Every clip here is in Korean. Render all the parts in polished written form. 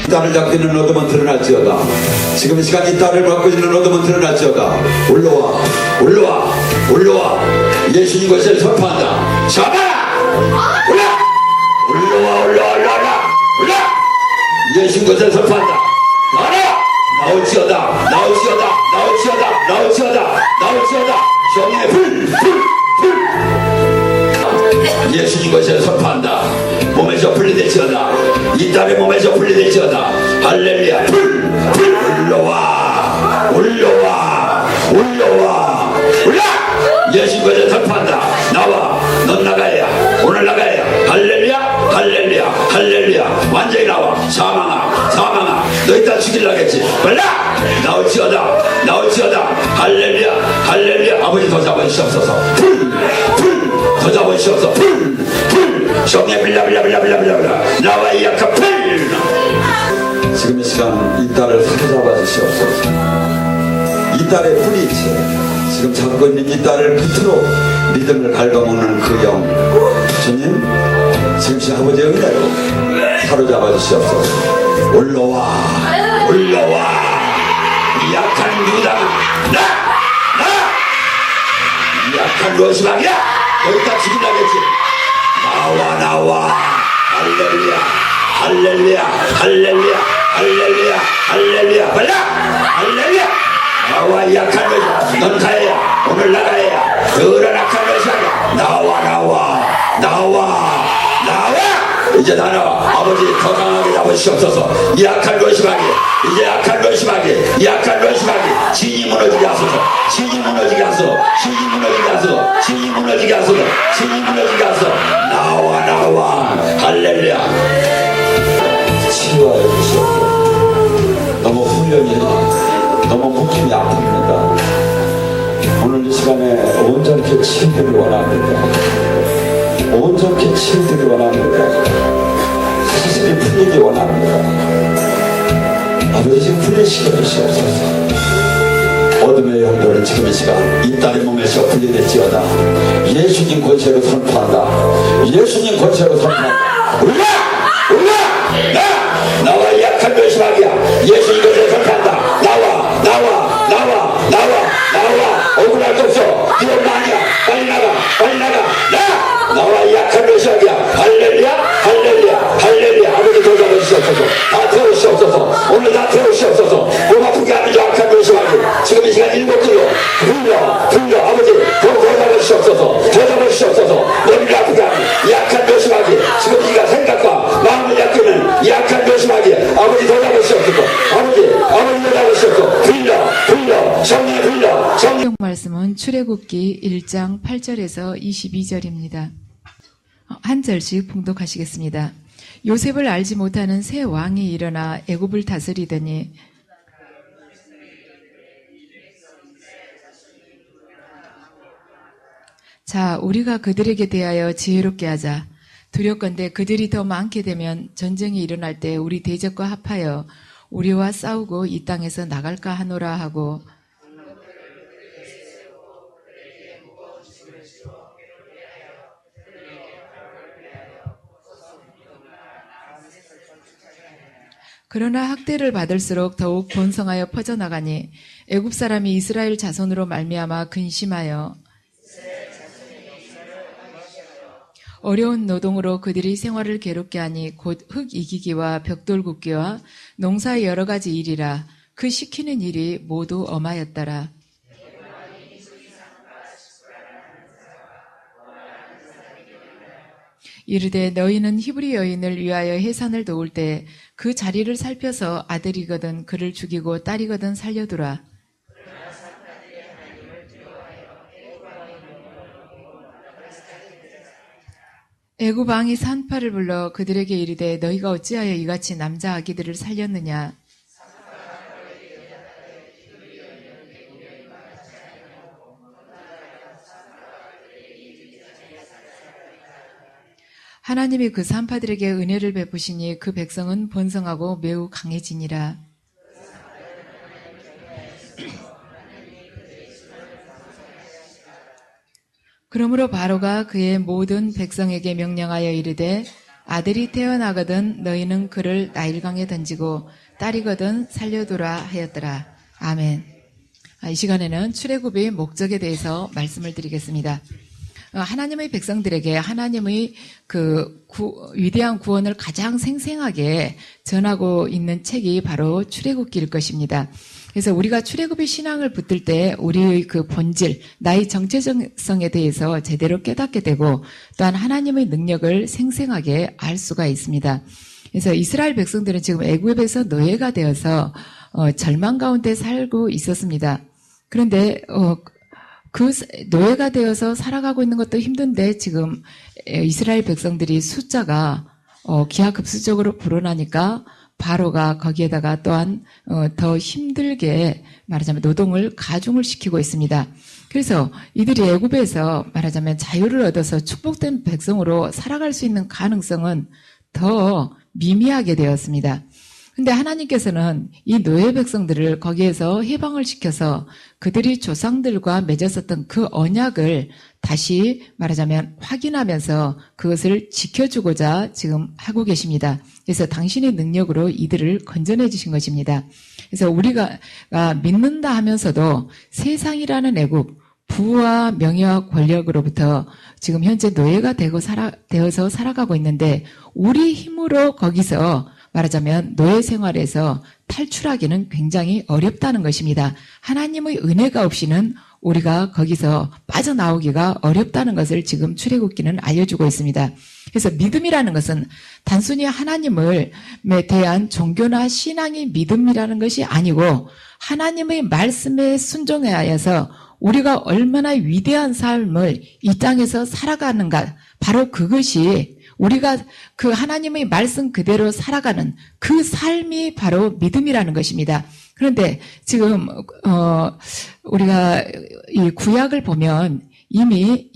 딸을 잡고 있는 어둠은 드러날지어다. 지금 이 시간 이 딸을 갖고 있는 어둠은 드러날지어다. 올라와 올라와 올라와. 예수님 것을 선포한다. 잡아라. 올라 올라와 올라와 올라와 올라. 예수님 것을 선포한다. 나라 나올지어다 나올지어다 나올지어다 나올지어다 나올지어다. 성령의 불 예수님 것을 선포한다. 몸에서 분리될지어다. 이 딸의 몸에서 분리될지어다. 할렐루야. 불 올라와 올라와 올라와 올라. 예수님 것을 선포한다. 나와. 넌 나가야. 오늘 나가야. 할렐루야 할렐루야 할렐루야. 완전히 나와. 사망아 사망아 너 이따 죽일라겠지. 빨라 나올지어다 나올지어다. 할렐루야 할렐루야. 아버지 더 잡아주시옵소서. 더 잡아주시옵소서. 성령 빌라 나와 이 약한 풀. 지금 이 시간 이 딸을 사로잡아 주시옵소서. 이 딸의 뿌리채 지금 잡고 있는 이 딸을 끝으로 믿음을 갉아먹는 그 영, 주님 지금 시 아버지의 은혜로 사로잡아 주시옵소서. 올라와 올라와. 이 약한 유다가 이 약한 로시방이야. 여기다 죽이려겠지. 나와 할렐루야 할렐루야 할렐루야 할렐루야 할렐루야. 빨라 할렐루야. 나와 이 약한 것이야. 넌 가야. 오늘 나가야. 그런 악한 것이야. 나와 이제 나와. 아버지 더 강하게 잡으시옵소서. 이 약한 로시마귀 이제 약한 로시마귀 이 약한 로시마귀 진이 무너지게 하소서. 진이 무너지게 하소서. 진이 무너지게 하소서. 진이 무너지게 하소서. 진이 무너지게 하소서. 나와 할렐루야. 치유하여 주시옵소서. 너무 훈련이 너무 목숨이 아픕니다. 오늘 이 시간에 온전히 치유되길 원합니다. 온전히 치유되길 원합니다. 사실이 풀리기 원합니다. 아버지 지금 풀리시게 하시옵소서. 어둠의 영도를 지금 이 시간 이 딸의 몸에서 분리될지어다. 예수님 권세로 선포한다. 예수님 권세로 선포한다. 올라 나와 이 약한 멸시마귀야. 예수님 권세로 선포한다. 나와 억울할 거 없어. 네 엄마 아니야. 빨리 나가 나와 이 약한 멸시마귀야. 할렐루야. 아버지 더 잡아주시옵소서. 다 태우시옵소서. 오늘 다 태우시옵소서. 몸 아프게 하는 저 악한 멸시마귀 지금 이 시간 일곱 길로 불려 아버지 더 잡아주시옵소서. 머리를 아프게 하는 이 약한 멸시마귀 지금 네가 생각과 마음을 약기는 이 약한 멸시마귀 아버지 더 잡아주시옵소서. 아버지 더 잡아주시옵소서. 불려 성령의 불려. 성경 말씀은 출애굽기 1장 8절에서 22절입니다. 한 절씩 봉독하시겠습니다. 요셉을 알지 못하는 새 왕이 일어나 애굽을 다스리더니 자, 우리가 그들에게 대하여 지혜롭게 하자. 두렵건대 그들이 더 많게 되면 전쟁이 일어날 때 우리 대적과 합하여 우리와 싸우고 이 땅에서 나갈까 하노라 하고 그러나 학대를 받을수록 더욱 번성하여 퍼져나가니 애굽 사람이 이스라엘 자손으로 말미암아 근심하여 어려운 노동으로 그들이 생활을 괴롭게 하니 곧 흙 이기기와 벽돌 굽기와 농사의 여러 가지 일이라. 그 시키는 일이 모두 엄하였더라. 이르되 너희는 히브리 여인을 위하여 해산을 도울 때 그 자리를 살펴서 아들이거든 그를 죽이고 딸이거든 살려두라. 애굽 왕이 산파를 불러 그들에게 이르되 너희가 어찌하여 이같이 남자 아기들을 살렸느냐. 하나님이 그 산파들에게 은혜를 베푸시니 그 백성은 번성하고 매우 강해지니라. 그러므로 바로가 그의 모든 백성에게 명령하여 이르되 아들이 태어나거든 너희는 그를 나일강에 던지고 딸이거든 살려두라 하였더라. 아멘. 이 시간에는 출애굽의 목적에 대해서 말씀을 드리겠습니다. 하나님의 백성들에게 하나님의 위대한 구원을 가장 생생하게 전하고 있는 책이 바로 출애굽기일 것입니다. 그래서 우리가 출애굽의 신앙을 붙들 때 우리의 그 본질, 나의 정체성에 대해서 제대로 깨닫게 되고 또한 하나님의 능력을 생생하게 알 수가 있습니다. 그래서 이스라엘 백성들은 지금 애굽에서 노예가 되어서 절망 가운데 살고 있었습니다. 그런데 그 노예가 되어서 살아가고 있는 것도 힘든데 지금 이스라엘 백성들이 숫자가 기하급수적으로 불어나니까 바로가 거기에다가 또한 더 힘들게 말하자면 노동을 가중을 시키고 있습니다. 그래서 이들이 애굽에서 말하자면 자유를 얻어서 축복된 백성으로 살아갈 수 있는 가능성은 더 미미하게 되었습니다. 근데 하나님께서는 이 노예 백성들을 거기에서 해방을 시켜서 그들이 조상들과 맺었었던 그 언약을 다시 말하자면 확인하면서 그것을 지켜주고자 지금 하고 계십니다. 그래서 당신의 능력으로 이들을 건져내 주신 것입니다. 그래서 우리가 믿는다 하면서도 세상이라는 애굽, 부와 명예와 권력으로부터 지금 현재 노예가 되어서 살아가고 있는데 우리 힘으로 거기서 말하자면 노예 생활에서 탈출하기는 굉장히 어렵다는 것입니다. 하나님의 은혜가 없이는 우리가 거기서 빠져나오기가 어렵다는 것을 지금 출애굽기는 알려주고 있습니다. 그래서 믿음이라는 것은 단순히 하나님에 대한 종교나 신앙의 믿음이라는 것이 아니고 하나님의 말씀에 순종하여서 우리가 얼마나 위대한 삶을 이 땅에서 살아가는가, 바로 그것이 우리가 그 하나님의 말씀 그대로 살아가는 그 삶이 바로 믿음이라는 것입니다. 그런데 지금 우리가 이 구약을 보면 이미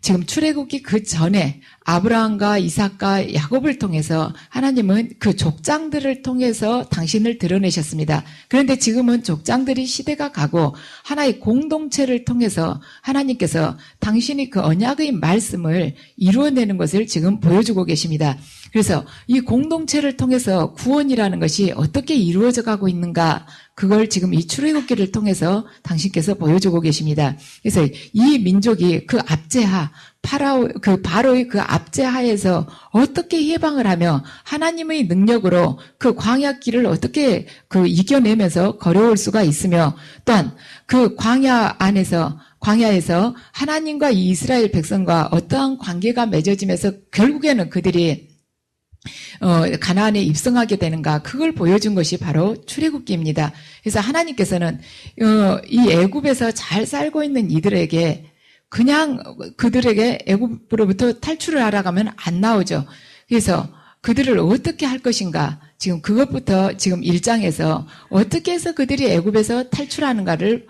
지금 출애굽기 그 전에 아브라함과 이삭과 야곱을 통해서 하나님은 그 족장들을 통해서 당신을 드러내셨습니다. 그런데 지금은 족장들이 시대가 가고 하나의 공동체를 통해서 하나님께서 당신이 그 언약의 말씀을 이루어내는 것을 지금 보여주고 계십니다. 그래서 이 공동체를 통해서 구원이라는 것이 어떻게 이루어져 가고 있는가, 그걸 지금 이 출애굽기를 통해서 당신께서 보여주고 계십니다. 그래서 이 민족이 그 압제하, 바로의 그 압제하에서 어떻게 해방을 하며 하나님의 능력으로 그 광야길을 어떻게 이겨내면서 걸어올 수가 있으며, 또한 그 광야에서 하나님과 이 이스라엘 백성과 어떠한 관계가 맺어지면서 결국에는 그들이 가나안에 입성하게 되는가, 그걸 보여준 것이 바로 출애굽기입니다. 그래서 하나님께서는 이 애굽에서 잘 살고 있는 이들에게 그냥 그들에게 애굽으로부터 탈출을 하라고 하면 안 나오죠. 그래서 그들을 어떻게 할 것인가, 지금 그것부터 지금 1장에서 어떻게 해서 그들이 애굽에서 탈출하는가를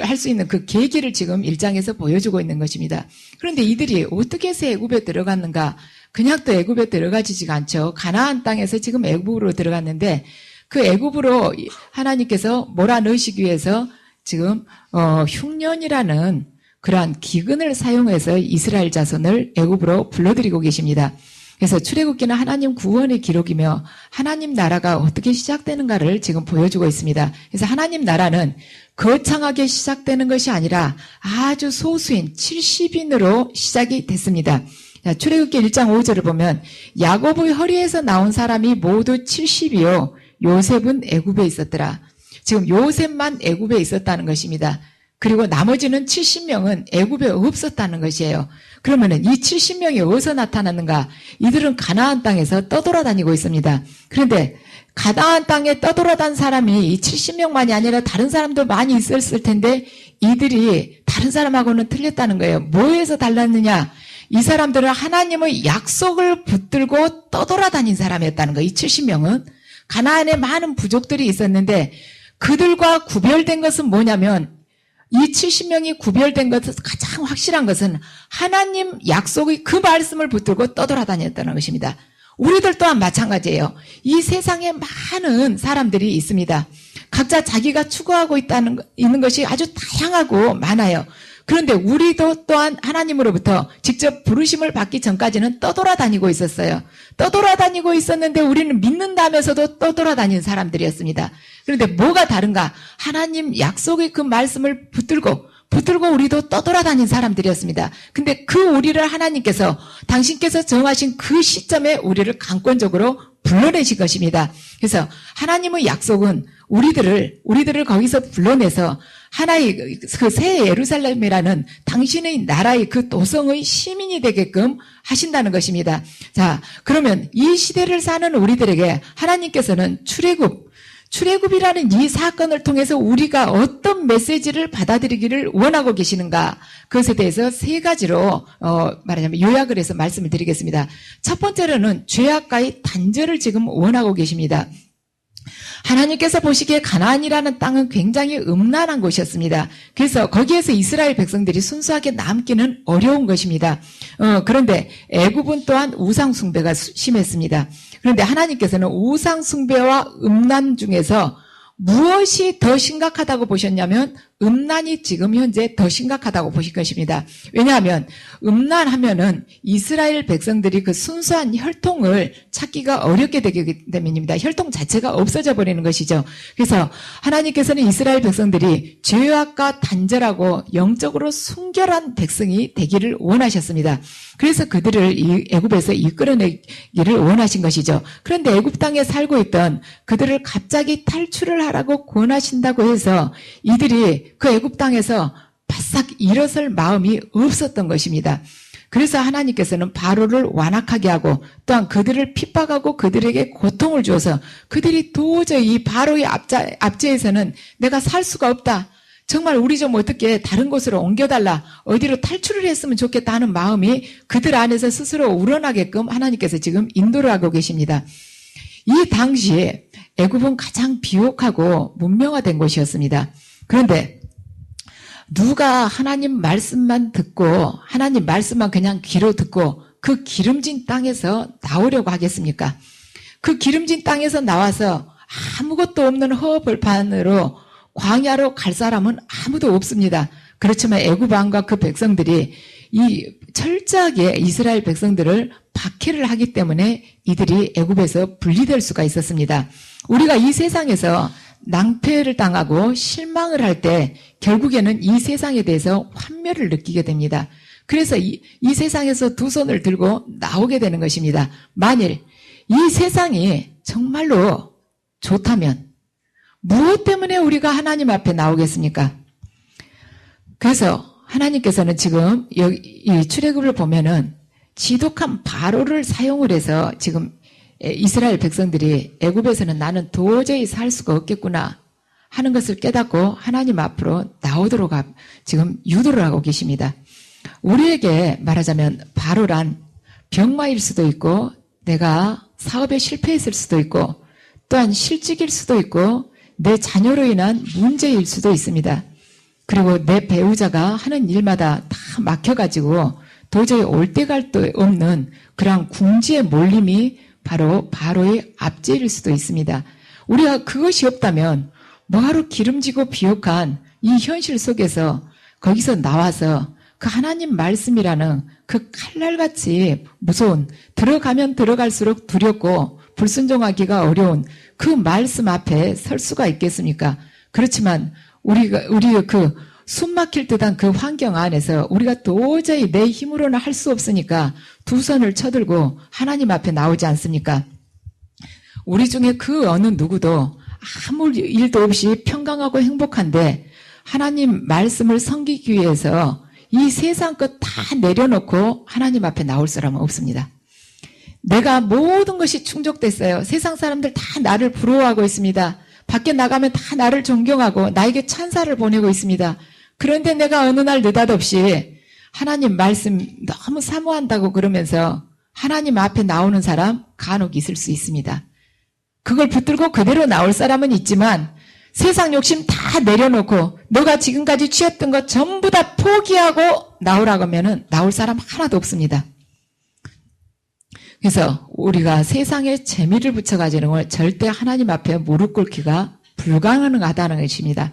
할 수 있는 그 계기를 지금 1장에서 보여주고 있는 것입니다. 그런데 이들이 어떻게 해서 애굽에 들어갔는가, 그냥 또 애굽에 들어가지지가 않죠. 가나안 땅에서 지금 애굽으로 들어갔는데 그 애굽으로 하나님께서 몰아넣으시기 위해서 지금 흉년이라는 그러한 기근을 사용해서 이스라엘 자손을 애굽으로 불러들이고 계십니다. 그래서 출애굽기는 하나님 구원의 기록이며 하나님 나라가 어떻게 시작되는가를 지금 보여주고 있습니다. 그래서 하나님 나라는 거창하게 시작되는 것이 아니라 아주 소수인 70인으로 시작이 됐습니다. 출애굽기 1장 5절을 보면 야곱의 허리에서 나온 사람이 모두 70이요 요셉은 애굽에 있었더라. 지금 요셉만 애굽에 있었다는 것입니다. 그리고 나머지는 70명은 애굽에 없었다는 것이에요. 그러면은 이 70명이 어디서 나타났는가? 이들은 가나안 땅에서 떠돌아다니고 있습니다. 그런데 가나안 땅에 떠돌아다닌 사람이 이 70명만이 아니라 다른 사람도 많이 있었을 텐데 이들이 다른 사람하고는 틀렸다는 거예요. 뭐에서 달랐느냐? 이 사람들은 하나님의 약속을 붙들고 떠돌아다닌 사람이었다는 거예요. 이 70명은 가나안에 많은 부족들이 있었는데 그들과 구별된 것은 뭐냐면, 이 70명이 구별된 것은 가장 확실한 것은 하나님 약속의 그 말씀을 붙들고 떠돌아다녔다는 것입니다. 우리들 또한 마찬가지예요. 이 세상에 많은 사람들이 있습니다. 각자 자기가 추구하고 있는 것이 아주 다양하고 많아요. 그런데 우리도 또한 하나님으로부터 직접 부르심을 받기 전까지는 떠돌아다니고 있었어요. 떠돌아다니고 있었는데 우리는 믿는다면서도 떠돌아다니는 사람들이었습니다. 그런데 뭐가 다른가? 하나님 약속의 그 말씀을 붙들고 우리도 떠돌아다닌 사람들이었습니다. 근데 그 우리를 하나님께서 당신께서 정하신 그 시점에 우리를 강권적으로 불러내신 것입니다. 그래서 하나님의 약속은 우리들을 거기서 불러내서 하나의 그 새 예루살렘이라는 당신의 나라의 그 도성의 시민이 되게끔 하신다는 것입니다. 자, 그러면 이 시대를 사는 우리들에게 하나님께서는 출애굽이라는 이 사건을 통해서 우리가 어떤 메시지를 받아들이기를 원하고 계시는가, 그것에 대해서 세 가지로 말하자면 요약을 해서 말씀을 드리겠습니다. 첫 번째로는 죄악과의 단절을 지금 원하고 계십니다. 하나님께서 보시기에 가나안이라는 땅은 굉장히 음란한 곳이었습니다. 그래서 거기에서 이스라엘 백성들이 순수하게 남기는 어려운 것입니다. 그런데 애굽은 또한 우상 숭배가 심했습니다. 그런데 하나님께서는 우상 숭배와 음란 중에서 무엇이 더 심각하다고 보셨냐면 음란이 지금 현재 더 심각하다고 보실 것입니다. 왜냐하면 음란하면은 이스라엘 백성들이 그 순수한 혈통을 찾기가 어렵게 되기 때문입니다. 혈통 자체가 없어져 버리는 것이죠. 그래서 하나님께서는 이스라엘 백성들이 죄악과 단절하고 영적으로 순결한 백성이 되기를 원하셨습니다. 그래서 그들을 이 애굽에서 이끌어내기를 원하신 것이죠. 그런데 애굽 땅에 살고 있던 그들을 갑자기 탈출을 하라고 권하신다고 해서 이들이 그 애굽 땅에서 바싹 일어설 마음이 없었던 것입니다. 그래서 하나님께서는 바로를 완악하게 하고 또한 그들을 핍박하고 그들에게 고통을 주어서 그들이 도저히 이 바로의 압제에서는 내가 살 수가 없다. 정말 우리 좀 어떻게 다른 곳으로 옮겨달라. 어디로 탈출을 했으면 좋겠다 하는 마음이 그들 안에서 스스로 우러나게끔 하나님께서 지금 인도를 하고 계십니다. 이 당시에 애굽은 가장 비옥하고 문명화된 곳이었습니다. 그런데 누가 하나님 말씀만 듣고 하나님 말씀만 그냥 귀로 듣고 그 기름진 땅에서 나오려고 하겠습니까? 그 기름진 땅에서 나와서 아무것도 없는 허벌판으로 광야로 갈 사람은 아무도 없습니다. 그렇지만 애굽 왕과 그 백성들이 이 철저하게 이스라엘 백성들을 박해를 하기 때문에 이들이 애굽에서 분리될 수가 있었습니다. 우리가 이 세상에서 낭패를 당하고 실망을 할 때 결국에는 이 세상에 대해서 환멸을 느끼게 됩니다. 그래서 이 세상에서 두 손을 들고 나오게 되는 것입니다. 만일 이 세상이 정말로 좋다면 무엇 때문에 우리가 하나님 앞에 나오겠습니까? 그래서 하나님께서는 지금 이 출애굽을 보면은 지독한 바로를 사용을 해서 지금 이스라엘 백성들이 애굽에서는 나는 도저히 살 수가 없겠구나 하는 것을 깨닫고 하나님 앞으로 나오도록 지금 유도를 하고 계십니다. 우리에게 말하자면 바로란 병마일 수도 있고 내가 사업에 실패했을 수도 있고 또한 실직일 수도 있고 내 자녀로 인한 문제일 수도 있습니다. 그리고 내 배우자가 하는 일마다 다 막혀가지고 도저히 올 데 갈 데 없는 그러한 궁지의 몰림이 바로 바로의 압제일 수도 있습니다. 우리가 그것이 없다면 뭐하러 기름지고 비옥한 이 현실 속에서 거기서 나와서 그 하나님 말씀이라는 그 칼날같이 무서운 들어가면 들어갈수록 두렵고 불순종하기가 어려운 그 말씀 앞에 설 수가 있겠습니까? 그렇지만 우리의 그 숨막힐 듯한 그 환경 안에서 우리가 도저히 내 힘으로는 할 수 없으니까 두 손을 쳐들고 하나님 앞에 나오지 않습니까? 우리 중에 그 어느 누구도 아무 일도 없이 평강하고 행복한데 하나님 말씀을 섬기기 위해서 이 세상 것 다 내려놓고 하나님 앞에 나올 사람은 없습니다. 내가 모든 것이 충족됐어요. 세상 사람들 다 나를 부러워하고 있습니다. 밖에 나가면 다 나를 존경하고 나에게 찬사를 보내고 있습니다. 그런데 내가 어느 날 느닷없이 하나님 말씀 너무 사모한다고 그러면서 하나님 앞에 나오는 사람 간혹 있을 수 있습니다. 그걸 붙들고 그대로 나올 사람은 있지만 세상 욕심 다 내려놓고 너가 지금까지 취했던 것 전부 다 포기하고 나오라고 하면은 나올 사람 하나도 없습니다. 그래서 우리가 세상에 재미를 붙여가지는 걸 절대 하나님 앞에 무릎 꿇기가 불가능하다는 것입니다.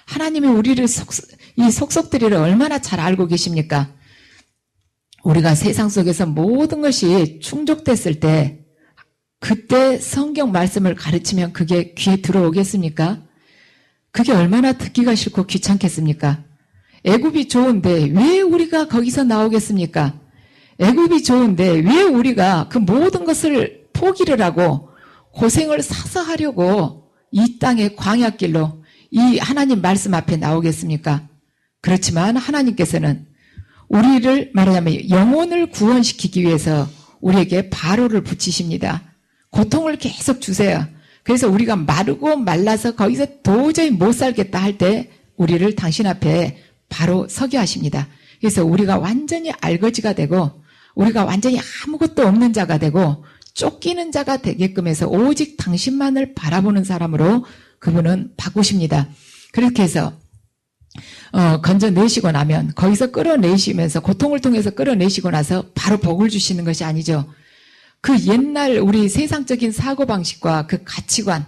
하나님이 우리를 이 속속들이를 얼마나 잘 알고 계십니까? 우리가 세상 속에서 모든 것이 충족됐을 때 그때 성경 말씀을 가르치면 그게 귀에 들어오겠습니까? 그게 얼마나 듣기가 싫고 귀찮겠습니까? 애굽이 좋은데 왜 우리가 거기서 나오겠습니까? 애굽이 좋은데 왜 우리가 그 모든 것을 포기를 하고 고생을 사서 하려고 이 땅의 광야길로 이 하나님 말씀 앞에 나오겠습니까? 그렇지만 하나님께서는 우리를 말하자면 영혼을 구원시키기 위해서 우리에게 바로를 붙이십니다. 고통을 계속 주세요. 그래서 우리가 마르고 말라서 거기서 도저히 못 살겠다 할 때 우리를 당신 앞에 바로 서게 하십니다. 그래서 우리가 완전히 알거지가 되고 우리가 완전히 아무것도 없는 자가 되고 쫓기는 자가 되게끔 해서 오직 당신만을 바라보는 사람으로 그분은 바꾸십니다. 그렇게 해서 건져내시고 나면 거기서 끌어내시면서 고통을 통해서 끌어내시고 나서 바로 복을 주시는 것이 아니죠. 그 옛날 우리 세상적인 사고방식과 그 가치관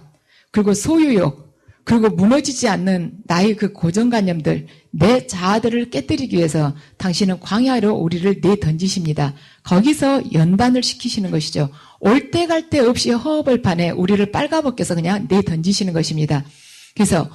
그리고 소유욕 그리고 무너지지 않는 나의 그 고정관념들 내 자아들을 깨뜨리기 위해서 당신은 광야로 우리를 내던지십니다. 거기서 연단을 시키시는 것이죠. 올 때 갈 데 없이 허허벌판에 우리를 빨가벗겨서 그냥 내던지시는 것입니다. 그래서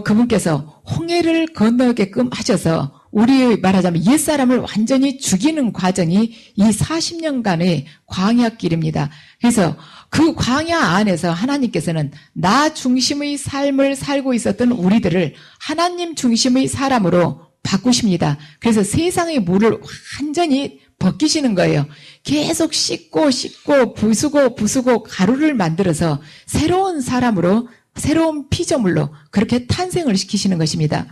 그분께서 홍해를 건너게끔 하셔서 우리 말하자면 옛사람을 완전히 죽이는 과정이 이 40년간의 광야길입니다. 그래서 그 광야 안에서 하나님께서는 나 중심의 삶을 살고 있었던 우리들을 하나님 중심의 사람으로 바꾸십니다. 그래서 세상의 물을 완전히 벗기시는 거예요. 계속 씻고 부수고 가루를 만들어서 새로운 사람으로 새로운 피조물로 그렇게 탄생을 시키시는 것입니다.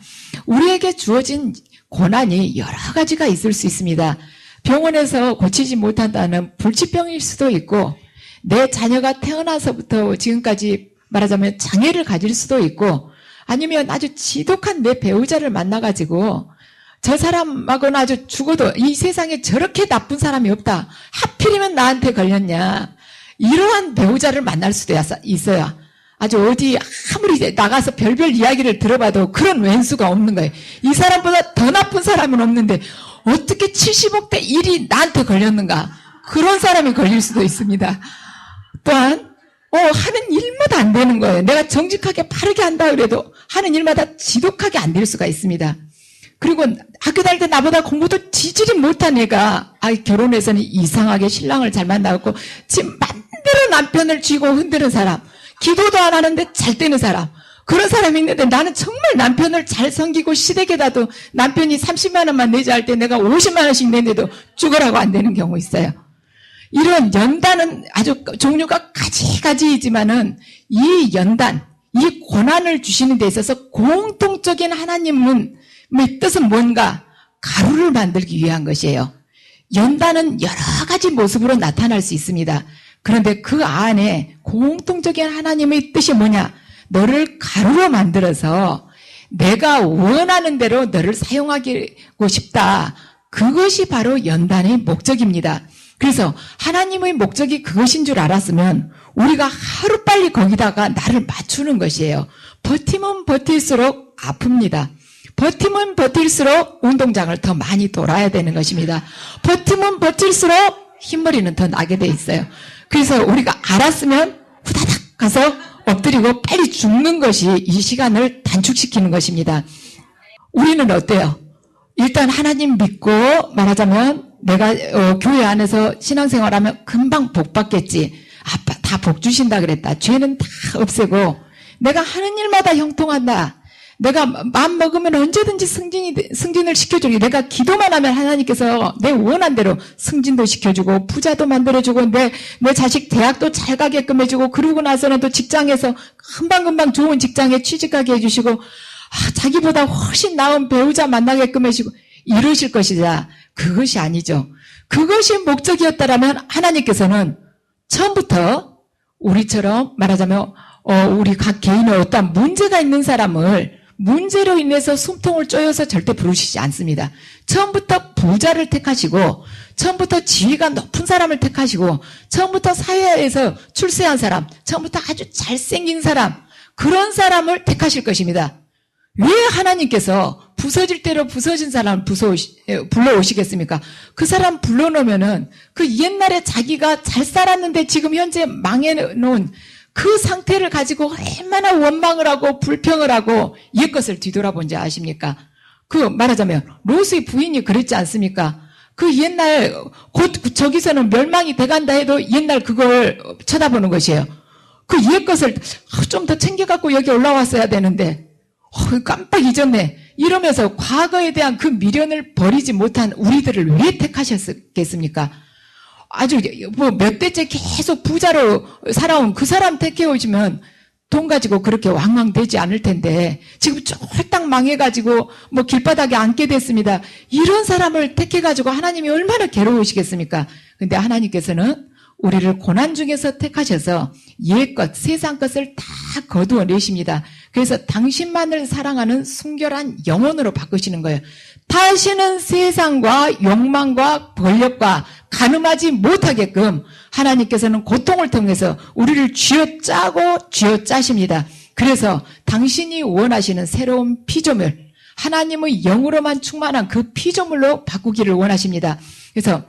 우리에게 주어진 고난이 여러 가지가 있을 수 있습니다. 병원에서 고치지 못한다는 불치병일 수도 있고 내 자녀가 태어나서부터 지금까지 말하자면 장애를 가질 수도 있고 아니면 아주 지독한 내 배우자를 만나가지고 저 사람하고는 아주 죽어도 이 세상에 저렇게 나쁜 사람이 없다. 하필이면 나한테 걸렸냐. 이러한 배우자를 만날 수도 있어요. 아주 어디 아무리 나가서 별별 이야기를 들어봐도 그런 왼수가 없는 거예요. 이 사람보다 더 나쁜 사람은 없는데 어떻게 70억 대 1이 나한테 걸렸는가. 그런 사람이 걸릴 수도 있습니다. 또한 하는 일마다 안 되는 거예요. 내가 정직하게 바르게 한다 그래도 하는 일마다 지독하게 안 될 수가 있습니다. 그리고 학교 다닐 때 나보다 공부도 지질이 못한 애가 결혼해서는 이상하게 신랑을 잘 만나고 지금 맘대로 남편을 쥐고 흔드는 사람, 기도도 안 하는데 잘 되는 사람, 그런 사람이 있는데 나는 정말 남편을 잘 섬기고 시댁에다도 남편이 30만 원만 내자 할 때 내가 50만 원씩 내는데도 죽으라고 안 되는 경우 있어요. 이런 연단은 아주 종류가 가지가지이지만은 이 연단, 이 고난을 주시는 데 있어서 공통적인 하나님의 뜻은 뭔가? 가루를 만들기 위한 것이에요. 연단은 여러 가지 모습으로 나타날 수 있습니다. 그런데 그 안에 공통적인 하나님의 뜻이 뭐냐? 너를 가루로 만들어서 내가 원하는 대로 너를 사용하고 싶다. 그것이 바로 연단의 목적입니다. 그래서 하나님의 목적이 그것인 줄 알았으면 우리가 하루빨리 거기다가 나를 맞추는 것이에요. 버티면 버틸수록 아픕니다. 버티면 버틸수록 운동장을 더 많이 돌아야 되는 것입니다. 버티면 버틸수록 흰머리는 더 나게 돼 있어요. 그래서 우리가 알았으면 후다닥 가서 엎드리고 빨리 죽는 것이 이 시간을 단축시키는 것입니다. 우리는 어때요? 일단 하나님 믿고 말하자면 내가 교회 안에서 신앙생활하면 금방 복 받겠지. 아빠 다 복 주신다 그랬다. 죄는 다 없애고 내가 하는 일마다 형통한다. 내가 마음 먹으면 언제든지 승진을 시켜주고 내가 기도만 하면 하나님께서 내 원한 대로 승진도 시켜주고 부자도 만들어주고 내 자식 대학도 잘 가게끔 해주고 그러고 나서는 또 직장에서 금방금방 좋은 직장에 취직하게 해주시고 자기보다 훨씬 나은 배우자 만나게끔 해주시고 이러실 것이다. 그것이 아니죠. 그것이 목적이었다라면 하나님께서는 처음부터 우리처럼 말하자면 우리 각 개인의 어떤 문제가 있는 사람을 문제로 인해서 숨통을 쪼여서 절대 부르시지 않습니다. 처음부터 부자를 택하시고 처음부터 지위가 높은 사람을 택하시고 처음부터 사회에서 출세한 사람, 처음부터 아주 잘생긴 사람, 그런 사람을 택하실 것입니다. 왜 하나님께서 부서질 대로 부서진 사람을 불러오시겠습니까? 그 사람 불러놓으면은 그 옛날에 자기가 잘 살았는데 지금 현재 망해놓은 그 상태를 가지고 얼마나 원망을 하고 불평을 하고 옛것을 뒤돌아본지 아십니까? 그 말하자면 롯의 부인이 그랬지 않습니까? 그 옛날 곧 저기서는 멸망이 돼간다 해도 옛날 그걸 쳐다보는 것이에요. 그 옛것을 좀 더 챙겨갖고 여기 올라왔어야 되는데 깜빡 잊었네. 이러면서 과거에 대한 그 미련을 버리지 못한 우리들을 왜 택하셨겠습니까? 아주 몇 대째 계속 부자로 살아온 그 사람 택해오시면 돈 가지고 그렇게 왕왕되지 않을 텐데 지금 쫄딱 망해가지고 길바닥에 앉게 됐습니다. 이런 사람을 택해가지고 하나님이 얼마나 괴로우시겠습니까? 근데 하나님께서는 우리를 고난 중에서 택하셔서 옛것, 세상 것을 다 거두어내십니다. 그래서 당신만을 사랑하는 순결한 영혼으로 바꾸시는 거예요. 다시는 세상과 욕망과 권력과 가늠하지 못하게끔 하나님께서는 고통을 통해서 우리를 쥐어짜고 쥐어짜십니다. 그래서 당신이 원하시는 새로운 피조물, 하나님의 영으로만 충만한 그 피조물로 바꾸기를 원하십니다. 그래서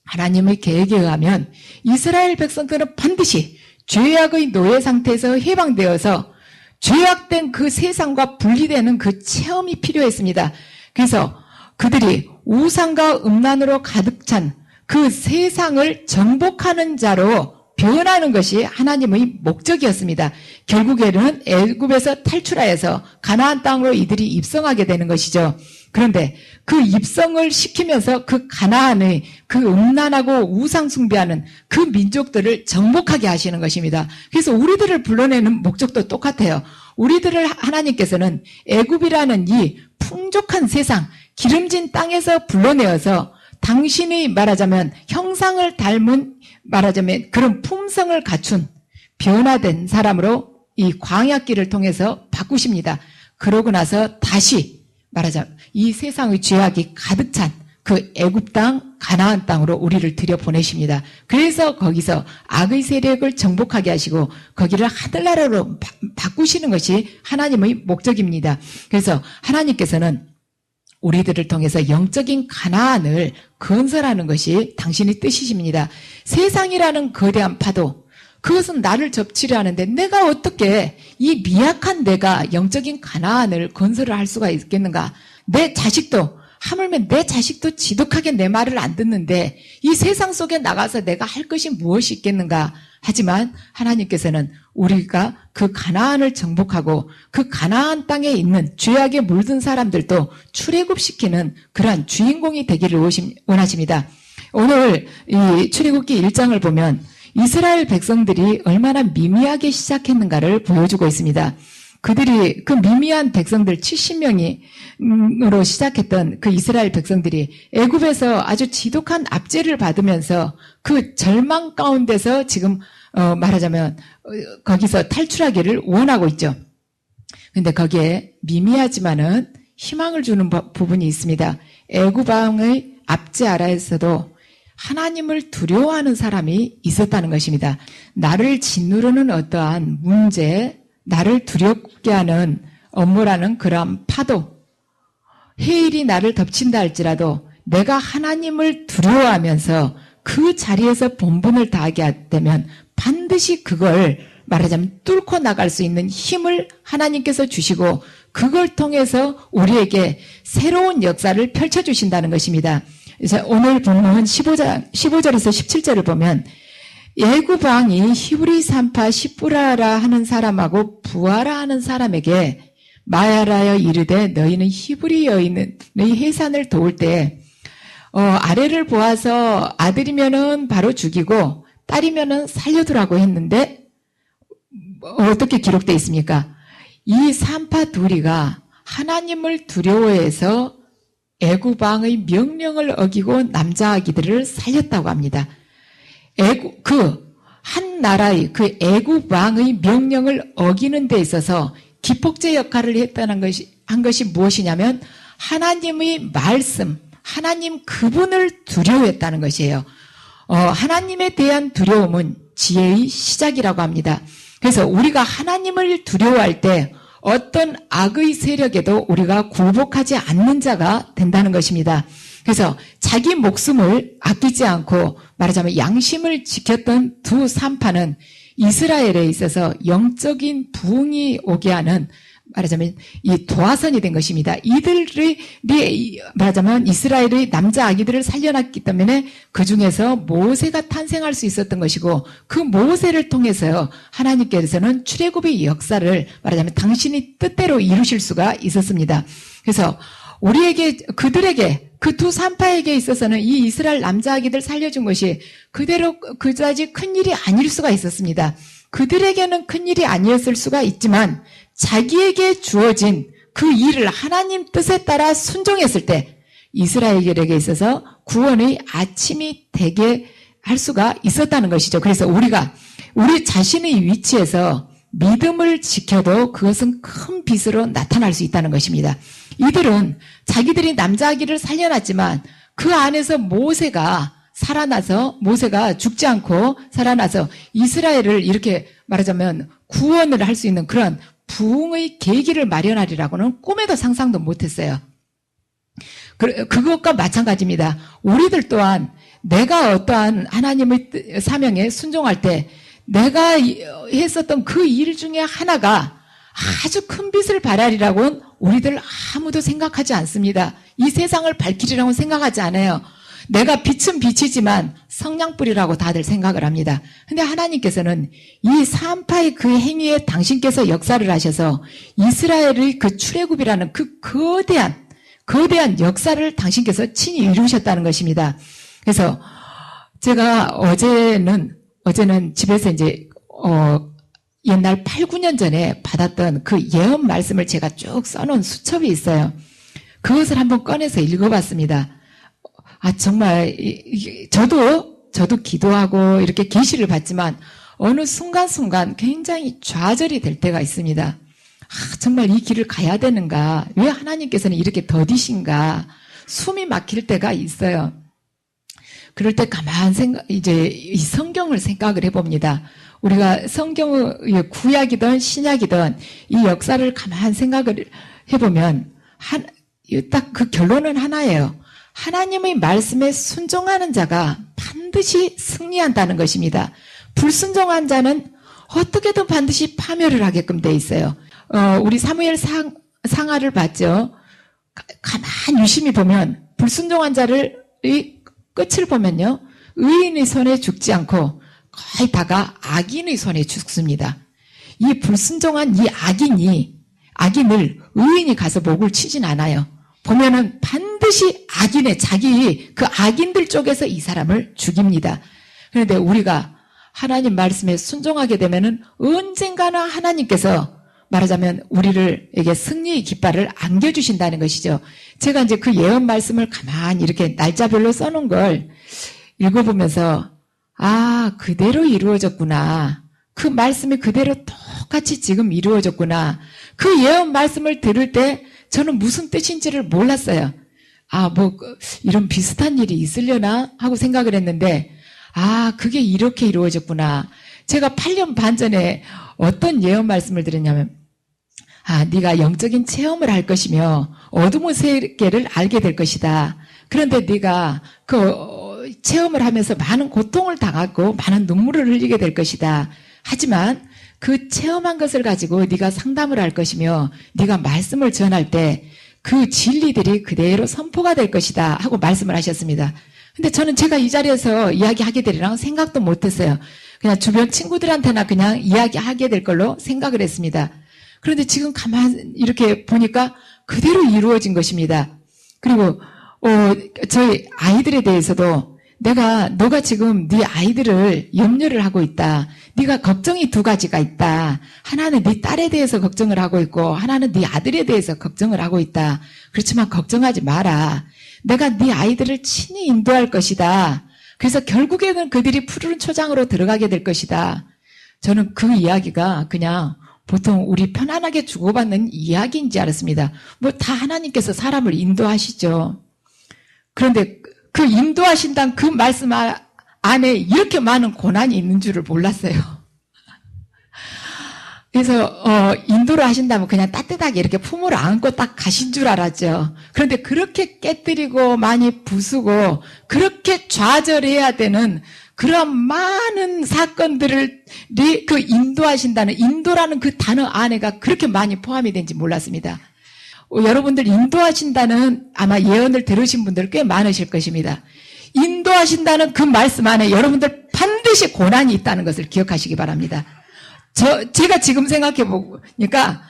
하나님의 계획에 의하면 이스라엘 백성들은 반드시 죄악의 노예 상태에서 해방되어서 죄악된 그 세상과 분리되는 그 체험이 필요했습니다. 그래서 그들이 우상과 음란으로 가득 찬 그 세상을 정복하는 자로 변하는 것이 하나님의 목적이었습니다. 결국에는 애굽에서 탈출하여서 가나안 땅으로 이들이 입성하게 되는 것이죠. 그런데 그 입성을 시키면서 그 가나안의 그 음란하고 우상 숭배하는 그 민족들을 정복하게 하시는 것입니다. 그래서 우리들을 불러내는 목적도 똑같아요. 우리들을 하나님께서는 애굽이라는 이 풍족한 세상, 기름진 땅에서 불러내어서 당신이 말하자면 형상을 닮은 말하자면 그런 품성을 갖춘 변화된 사람으로 이 광야길을 통해서 바꾸십니다. 그러고 나서 다시 말하자면 이 세상의 죄악이 가득 찬 그 애굽 땅, 가나안 땅으로 우리를 들여보내십니다. 그래서 거기서 악의 세력을 정복하게 하시고 거기를 하늘나라로 바꾸시는 것이 하나님의 목적입니다. 그래서 하나님께서는 우리들을 통해서 영적인 가나안을 건설하는 것이 당신의 뜻이십니다. 세상이라는 거대한 파도, 그것은 나를 접치려 하는데 내가 어떻게 이 미약한 내가 영적인 가나안을 건설을 할 수가 있겠는가? 내 자식도, 하물며 내 자식도 지독하게 내 말을 안 듣는데 이 세상 속에 나가서 내가 할 것이 무엇이 있겠는가? 하지만 하나님께서는 우리가 그 가나안을 정복하고 그 가나안 땅에 있는 죄악에 물든 사람들도 출애굽시키는 그러한 주인공이 되기를 원하십니다. 오늘 이 출애굽기 1장을 보면 이스라엘 백성들이 얼마나 미미하게 시작했는가를 보여주고 있습니다. 그들이 그 미미한 백성들 70명으로 시작했던 그 이스라엘 백성들이 애굽에서 아주 지독한 압제를 받으면서 그 절망 가운데서 지금 말하자면 거기서 탈출하기를 원하고 있죠. 근데 거기에 미미하지만은 희망을 주는 부분이 있습니다. 애굽 왕의 압제 아래에서도 하나님을 두려워하는 사람이 있었다는 것입니다. 나를 짓누르는 어떠한 문제, 나를 두렵게 하는 업무라는 그러한 파도, 해일이 나를 덮친다 할지라도 내가 하나님을 두려워하면서 그 자리에서 본분을 다하게 되면 반드시 그걸 말하자면 뚫고 나갈 수 있는 힘을 하나님께서 주시고 그걸 통해서 우리에게 새로운 역사를 펼쳐주신다는 것입니다. 그래서 오늘 본문 15절에서 17절을 보면 애굽 왕이 히브리 산파 시브라라 하는 사람하고 부하라 하는 사람에게 말하여 이르되 너희는 히브리 여인의 해산을 도울 때 아래를 보아서 아들이면은 바로 죽이고 딸이면은 살려두라고 했는데 어떻게 기록되어 있습니까? 이 산파 둘이가 하나님을 두려워해서 애굽 왕의 명령을 어기고 남자아기들을 살렸다고 합니다. 한 나라의 그 애굽 왕의 명령을 어기는 데 있어서 기폭제 역할을 한 것이 무엇이냐면 하나님의 말씀, 하나님 그분을 두려워했다는 것이에요. 하나님에 대한 두려움은 지혜의 시작이라고 합니다. 그래서 우리가 하나님을 두려워할 때 어떤 악의 세력에도 우리가 굴복하지 않는 자가 된다는 것입니다. 그래서 자기 목숨을 아끼지 않고 말하자면 양심을 지켰던 두 산파는 이스라엘에 있어서 영적인 부흥이 오게 하는 말하자면 이 도화선이 된 것입니다. 이들이 말하자면 이스라엘의 남자 아기들을 살려놨기 때문에 그 중에서 모세가 탄생할 수 있었던 것이고 그 모세를 통해서 하나님께서는 출애굽의 역사를 말하자면 당신이 뜻대로 이루실 수가 있었습니다. 그래서 우리에게 그들에게 그 두 산파에게 있어서는 이 이스라엘 남자 아기들 살려준 것이 그대로 그다지 큰 일이 아닐 수가 있었습니다. 그들에게는 큰 일이 아니었을 수가 있지만 자기에게 주어진 그 일을 하나님 뜻에 따라 순종했을 때 이스라엘에게 있어서 구원의 아침이 되게 할 수가 있었다는 것이죠. 그래서 우리가 우리 자신의 위치에서 믿음을 지켜도 그것은 큰 빛으로 나타날 수 있다는 것입니다. 이들은 자기들이 남자아기를 살려놨지만 그 안에서 모세가 죽지 않고 살아나서 이스라엘을 이렇게 말하자면 구원을 할 수 있는 그런 부흥의 계기를 마련하리라고는 꿈에도 상상도 못했어요. 그것과 마찬가지입니다. 우리들 또한 내가 어떠한 하나님의 사명에 순종할 때 내가 했었던 그 일 중에 하나가 아주 큰 빛을 발하리라고는 우리들 아무도 생각하지 않습니다. 이 세상을 밝히리라고는 생각하지 않아요. 내가 빛은 빛이지만 성냥불이라고 다들 생각을 합니다. 근데 하나님께서는 이 산파의 그 행위에 당신께서 역사를 하셔서 이스라엘의 그 출애굽이라는 그 거대한 역사를 당신께서 친히 이루셨다는 것입니다. 그래서 제가 어제는 집에서 이제 옛날 8, 9년 전에 받았던 그 예언 말씀을 제가 쭉 써놓은 수첩이 있어요. 그것을 한번 꺼내서 읽어봤습니다. 정말 저도 기도하고 이렇게 계시를 받지만 어느 순간순간 굉장히 좌절이 될 때가 있습니다. 정말 이 길을 가야 되는가? 왜 하나님께서는 이렇게 더디신가? 숨이 막힐 때가 있어요. 그럴 때 가만 이제 이 성경을 생각을 해봅니다. 우리가 성경의 구약이든 신약이든 이 역사를 가만 생각을 해보면 딱 그 결론은 하나예요. 하나님의 말씀에 순종하는 자가 반드시 승리한다는 것입니다. 불순종한 자는 어떻게든 반드시 파멸을 하게끔 돼 있어요. 우리 사무엘 상하를 봤죠. 가만 유심히 보면 불순종한 자를 끝을 보면요. 의인의 손에 죽지 않고 거의 다가 악인의 손에 죽습니다. 이 불순종한 이 악인을 의인이 가서 목을 치진 않아요. 보면은 반드시 자기 그 악인들 쪽에서 이 사람을 죽입니다. 그런데 우리가 하나님 말씀에 순종하게 되면은 언젠가는 하나님께서 말하자면 우리에게 승리의 깃발을 안겨주신다는 것이죠. 제가 이제 그 예언 말씀을 가만히 이렇게 날짜별로 써놓은 걸 읽어보면서 그대로 이루어졌구나. 그 말씀이 그대로 똑같이 지금 이루어졌구나. 그 예언 말씀을 들을 때 저는 무슨 뜻인지를 몰랐어요. 이런 비슷한 일이 있으려나 하고 생각을 했는데, 그게 이렇게 이루어졌구나. 제가 8년 반 전에 어떤 예언 말씀을 드렸냐면, 네가 영적인 체험을 할 것이며 어둠의 세계를 알게 될 것이다. 그런데 네가 그 체험을 하면서 많은 고통을 당하고 많은 눈물을 흘리게 될 것이다. 하지만 그 체험한 것을 가지고 네가 상담을 할 것이며 네가 말씀을 전할 때 그 진리들이 그대로 선포가 될 것이다 하고 말씀을 하셨습니다. 근데 저는 제가 이 자리에서 이야기하게 되리라고 생각도 못했어요. 그냥 주변 친구들한테나 그냥 이야기하게 될 걸로 생각을 했습니다. 그런데 지금 가만 이렇게 보니까 그대로 이루어진 것입니다. 그리고 저희 아이들에 대해서도 너가 지금 네 아이들을 염려를 하고 있다. 네가 걱정이 두 가지가 있다. 하나는 네 딸에 대해서 걱정을 하고 있고 하나는 네 아들에 대해서 걱정을 하고 있다. 그렇지만 걱정하지 마라. 내가 네 아이들을 친히 인도할 것이다. 그래서 결국에는 그들이 푸른 초장으로 들어가게 될 것이다. 저는 그 이야기가 그냥 보통 우리 편안하게 주고받는 이야기인 줄 알았습니다. 다 하나님께서 사람을 인도하시죠. 그런데 그 인도하신다는 그 말씀 안에 이렇게 많은 고난이 있는 줄을 몰랐어요. 그래서 인도를 하신다면 그냥 따뜻하게 이렇게 품으로 안고 딱 가신 줄 알았죠. 그런데 그렇게 깨뜨리고 많이 부수고 그렇게 좌절해야 되는 그런 많은 사건들을 그 인도하신다는, 인도라는 그 단어 안에가 그렇게 많이 포함이 된지 몰랐습니다. 여러분들 인도하신다는 아마 예언을 들으신 분들 꽤 많으실 것입니다. 인도하신다는 그 말씀 안에 여러분들 반드시 고난이 있다는 것을 기억하시기 바랍니다. 제가 지금 생각해 보니까,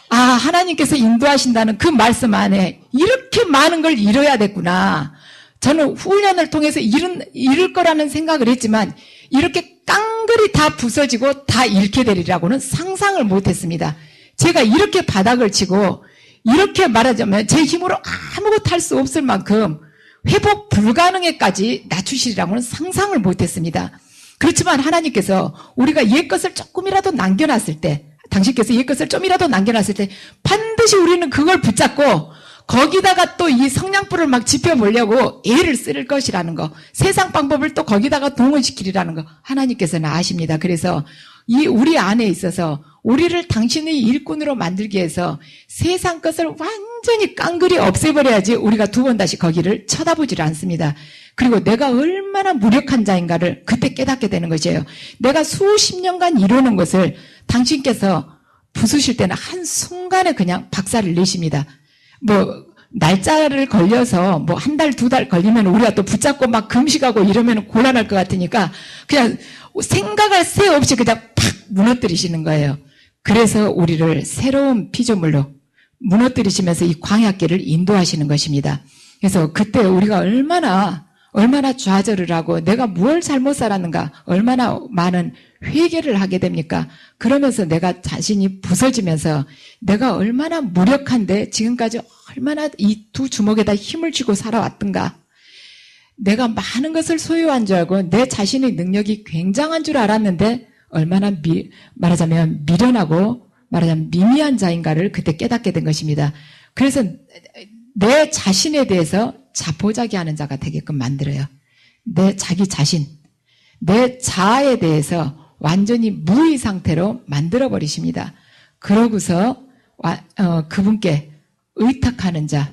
하나님께서 인도하신다는 그 말씀 안에 이렇게 많은 걸 이뤄야 됐구나. 저는 훈련을 통해서 이룰 거라는 생각을 했지만, 이렇게 깡그리 다 부서지고 다 잃게 되리라고는 상상을 못 했습니다. 제가 이렇게 바닥을 치고, 이렇게 말하자면 제 힘으로 아무것도 할 수 없을 만큼 회복 불가능에까지 낮추시리라고는 상상을 못 했습니다. 그렇지만 하나님께서 우리가 옛것을 조금이라도 남겨놨을 때, 당신께서 옛것을 좀이라도 남겨놨을 때 반드시 우리는 그걸 붙잡고 거기다가 또 이 성냥불을 막 지펴보려고 애를 쓸 것이라는 거, 세상 방법을 또 거기다가 동원시키리라는 거 하나님께서는 아십니다. 그래서 이 우리 안에 있어서 우리를 당신의 일꾼으로 만들기 위해서 세상 것을 완전히 깡그리 없애버려야지 우리가 두 번 다시 거기를 쳐다보질 않습니다. 그리고 내가 얼마나 무력한 자인가를 그때 깨닫게 되는 것이에요. 내가 수십 년간 이루는 것을 당신께서 부수실 때는 한순간에 그냥 박살을 내십니다. 날짜를 걸려서 한 달, 두 달 걸리면 우리가 또 붙잡고 막 금식하고 이러면 곤란할 것 같으니까 그냥 생각할 새 없이 그냥 팍 무너뜨리시는 거예요. 그래서 우리를 새로운 피조물로 무너뜨리시면서 이 광야길을 인도하시는 것입니다. 그래서 그때 우리가 얼마나 좌절을 하고 내가 뭘 잘못 살았는가, 얼마나 많은 회개를 하게 됩니까? 그러면서 내가 자신이 부서지면서 내가 얼마나 무력한데 지금까지 얼마나 이 두 주먹에다 힘을 쥐고 살아왔던가, 내가 많은 것을 소유한 줄 알고 내 자신의 능력이 굉장한 줄 알았는데 얼마나 말하자면 미련하고 말하자면 미미한 자인가를 그때 깨닫게 된 것입니다. 그래서 내 자신에 대해서 자포자기하는 자가 되게끔 만들어요. 내 자기 자신, 내 자아에 대해서 완전히 무의 상태로 만들어버리십니다. 그러고서 그분께 의탁하는 자,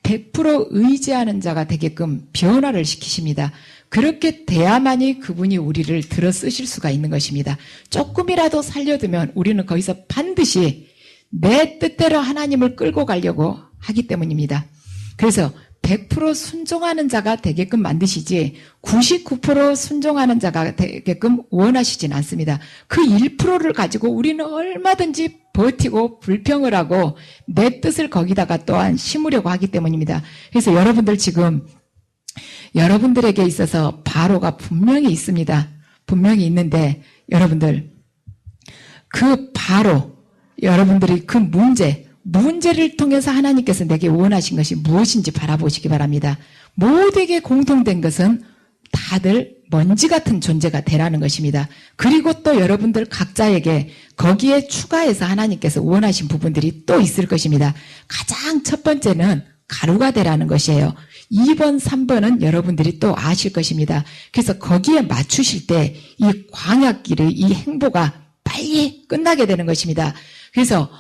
100% 의지하는 자가 되게끔 변화를 시키십니다. 그렇게 돼야만이 그분이 우리를 들어 쓰실 수가 있는 것입니다. 조금이라도 살려두면 우리는 거기서 반드시 내 뜻대로 하나님을 끌고 가려고 하기 때문입니다. 그래서 100% 순종하는 자가 되게끔 만드시지 99% 순종하는 자가 되게끔 원하시진 않습니다. 그 1%를 가지고 우리는 얼마든지 버티고 불평을 하고 내 뜻을 거기다가 또한 심으려고 하기 때문입니다. 그래서 여러분들 지금 여러분들에게 있어서 바로가 분명히 있습니다. 분명히 있는데 여러분들 그 바로, 여러분들이 그 문제를 통해서 하나님께서 내게 원하신 것이 무엇인지 바라보시기 바랍니다. 모두에게 공통된 것은 다들 먼지 같은 존재가 되라는 것입니다. 그리고 또 여러분들 각자에게 거기에 추가해서 하나님께서 원하신 부분들이 또 있을 것입니다. 가장 첫 번째는 가루가 되라는 것이에요. 2번, 3번은 여러분들이 또 아실 것입니다. 그래서 거기에 맞추실 때 이 광야길의 이 행보가 빨리 끝나게 되는 것입니다. 그래서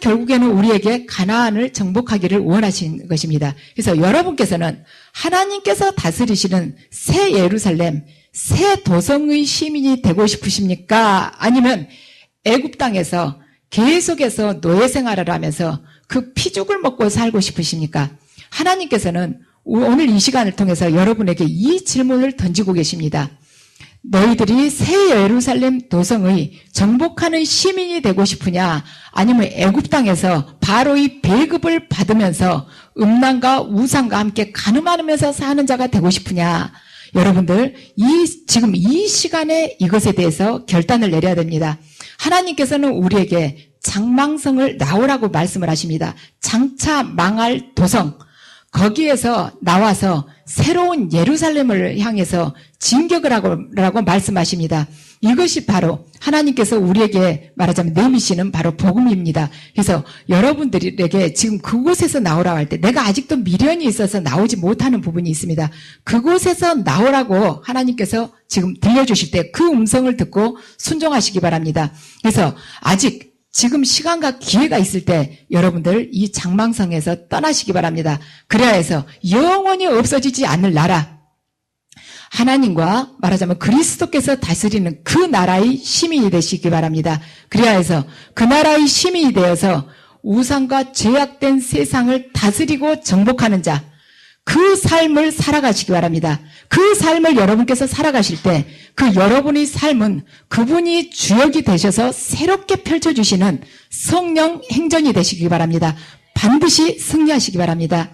결국에는 우리에게 가나안을 정복하기를 원하신 것입니다. 그래서 여러분께서는 하나님께서 다스리시는 새 예루살렘, 새 도성의 시민이 되고 싶으십니까? 아니면 애굽 땅에서 계속해서 노예 생활을 하면서 그 피죽을 먹고 살고 싶으십니까? 하나님께서는 오늘 이 시간을 통해서 여러분에게 이 질문을 던지고 계십니다. 너희들이 새 예루살렘 도성의 정복하는 시민이 되고 싶으냐? 아니면 애굽 땅에서 바로의 배급을 받으면서 음란과 우상과 함께 가늠하면서 사는 자가 되고 싶으냐? 여러분들 지금 이 시간에 이것에 대해서 결단을 내려야 됩니다. 하나님께서는 우리에게 장망성을 나오라고 말씀을 하십니다. 장차 망할 도성, 거기에서 나와서 새로운 예루살렘을 향해서 진격을 하라고 말씀하십니다. 이것이 바로 하나님께서 우리에게 말하자면 내미시는 바로 복음입니다. 그래서 여러분들에게 지금 그곳에서 나오라고 할 때 내가 아직도 미련이 있어서 나오지 못하는 부분이 있습니다. 그곳에서 나오라고 하나님께서 지금 들려주실 때 그 음성을 듣고 순종하시기 바랍니다. 그래서 아직 지금 시간과 기회가 있을 때 여러분들 이 장망성에서 떠나시기 바랍니다. 그래야 해서 영원히 없어지지 않을 나라, 하나님과 말하자면 그리스도께서 다스리는 그 나라의 시민이 되시기 바랍니다. 그래야 해서 그 나라의 시민이 되어서 우상과 죄악된 세상을 다스리고 정복하는 자, 그 삶을 살아가시기 바랍니다. 그 삶을 여러분께서 살아가실 때 그 여러분의 삶은 그분이 주역이 되셔서 새롭게 펼쳐주시는 성령 행전이 되시기 바랍니다. 반드시 승리하시기 바랍니다.